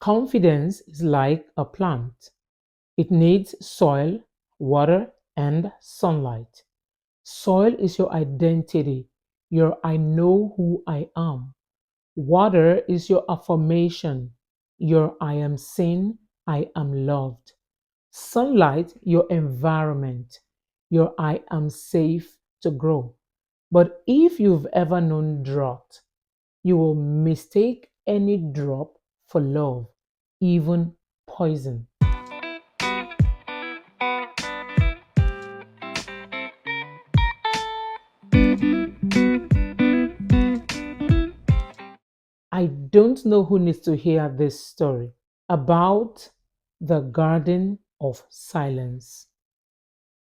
Confidence is like a plant. It needs soil, water, and sunlight. Soil is your identity, your I know who I am. Water is your affirmation, your I am seen, I am loved. Sunlight, your environment, your I am safe to grow. But if you've ever known drought, you will mistake any drop for love, even poison. I don't know who needs to hear this story about the garden of silence.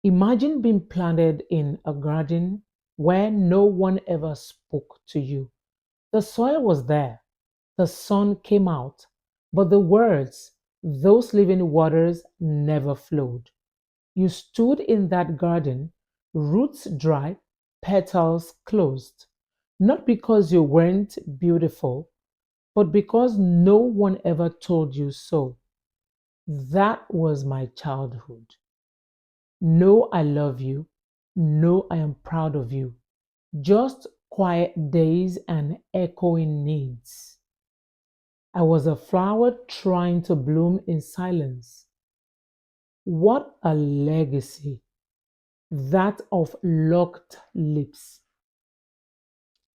Imagine being planted in a garden where no one ever spoke to you. The soil was there, the sun came out, but the words, those living waters, never flowed. You stood in that garden, roots dry, petals closed, not because you weren't beautiful, but because no one ever told you so. That was my childhood. No, I love you. No, I am proud of you. Just quiet days and echoing needs. I was a flower trying to bloom in silence. What a legacy, that of locked lips.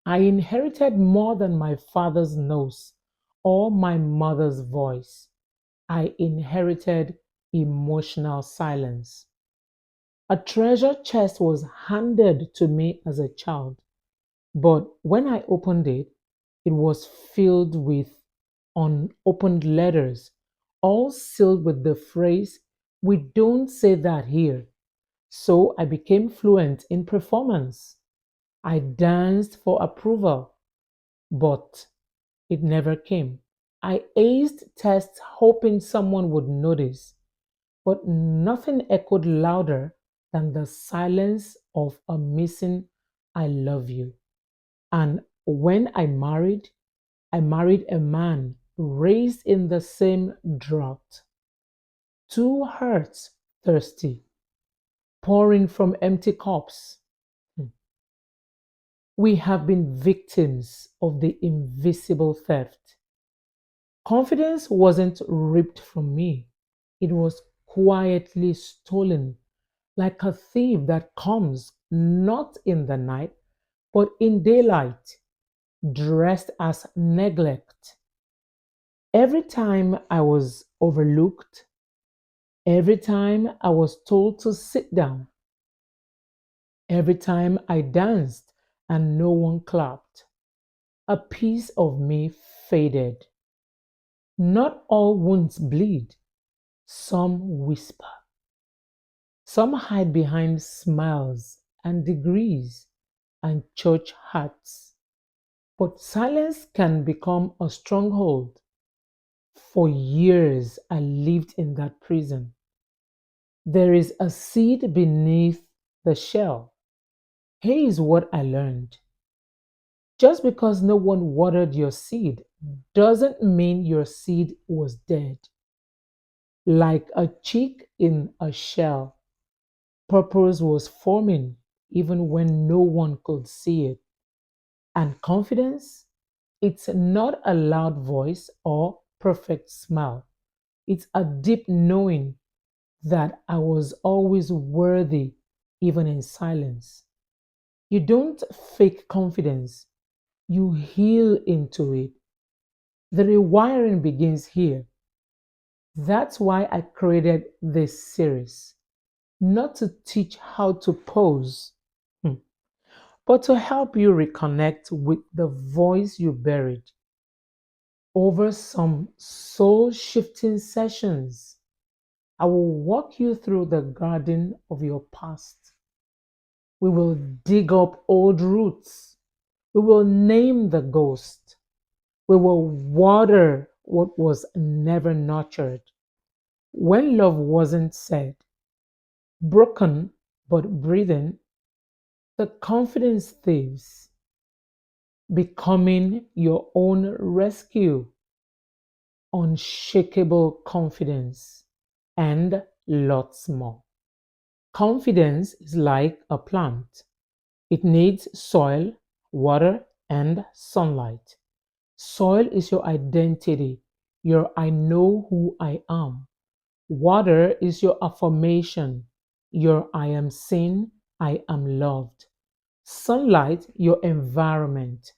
I inherited more than my father's nose or my mother's voice. I inherited emotional silence. A treasure chest was handed to me as a child, but when I opened it, it was filled with unopened letters, all sealed with the phrase, "We don't say that here." So I became fluent in performance. I danced for approval, but it never came. I aced tests hoping someone would notice, but nothing echoed louder than the silence of a missing "I love you." And when I married a man raised in the same drought. Two hearts thirsty, pouring from empty cups. Hmm. We have been victims of the invisible theft. Confidence wasn't ripped from me, it was quietly stolen, like a thief that comes not in the night, but in daylight, dressed as neglect. Every time I was overlooked, every time I was told to sit down, every time I danced and no one clapped, a piece of me faded. Not all wounds bleed, some whisper, some hide behind smiles and degrees and church hats. But silence can become a stronghold. For years, I lived in that prison. There is a seed beneath the shell. Here is what I learned. Just because no one watered your seed doesn't mean your seed was dead. Like a chick in a shell, purpose was forming even when no one could see it. And confidence? It's not a loud voice or perfect smile. It's a deep knowing that I was always worthy, even in silence. You don't fake confidence, you heal into it. The rewiring begins here. That's why I created this series. Not to teach how to pose, hmm, but to help you reconnect with the voice you buried. Over some soul shifting sessions, I will walk you through the garden of your past. We will dig up old roots. We will name the ghost. We will water what was never nurtured. When love wasn't said, broken but breathing, the confidence thieves, becoming your own rescue. unshakable confidence, and lots more. Confidence is like a plant. It needs soil, water, and sunlight. Soil is your identity, your I know who I am. Water is your affirmation, your I am seen, I am loved. Sunlight, your environment,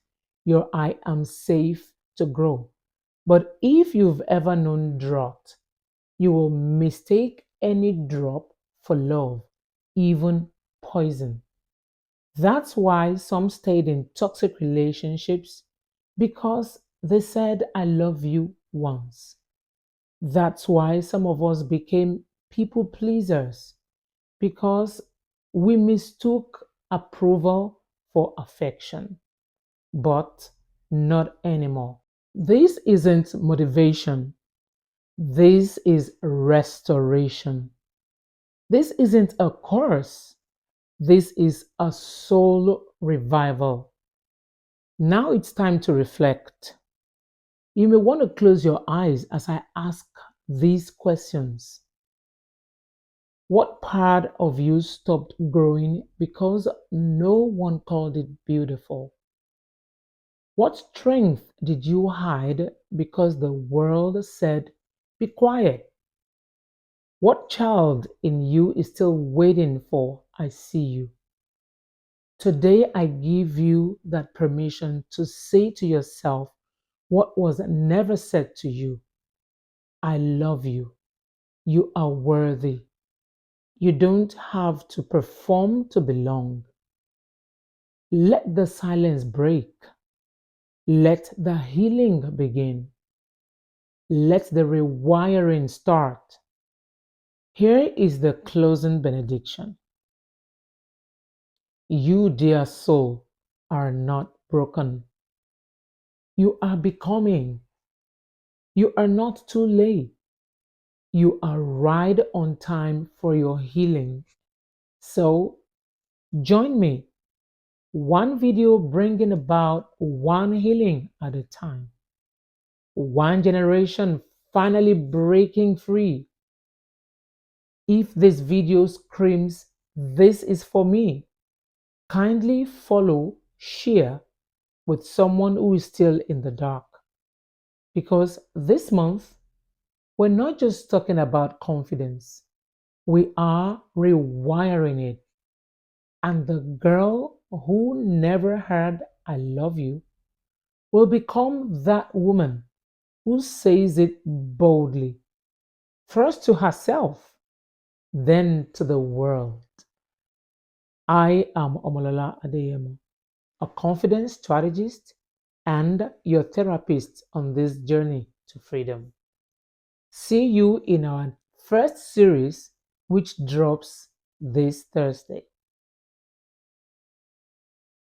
your I am safe to grow. But if you've ever known drought, you will mistake any drop for love, even poison. That's why some stayed in toxic relationships because they said, I love you once. That's why some of us became people pleasers because we mistook approval for affection. But not anymore. This isn't motivation, this is restoration. This isn't a course, this is a soul revival. Now it's time to reflect. You may want to close your eyes as I ask these questions. What part of you stopped growing because no one called it beautiful? What strength did you hide because the world said, be quiet? What child in you is still waiting for, I see you? Today, I give you that permission to say to yourself what was never said to you. I love you. You are worthy. You don't have to perform to belong. Let the silence break. Let the healing begin. Let the rewiring start. Here is the closing benediction. You, dear soul, are not broken. You are becoming. You are not too late. You are right on time for your healing. So join me. One video bringing about one healing at a time. One generation finally breaking free. If this video screams, this is for me, kindly follow, share with someone who is still in the dark. Because this month, we're not just talking about confidence, we are rewiring it. And the girl who never heard I love you will become that woman who says it boldly, first to herself, then to the world. I am Omolola Adeyemo, a confidence strategist and your therapist on this journey to freedom. See you in our first series, which drops this Thursday.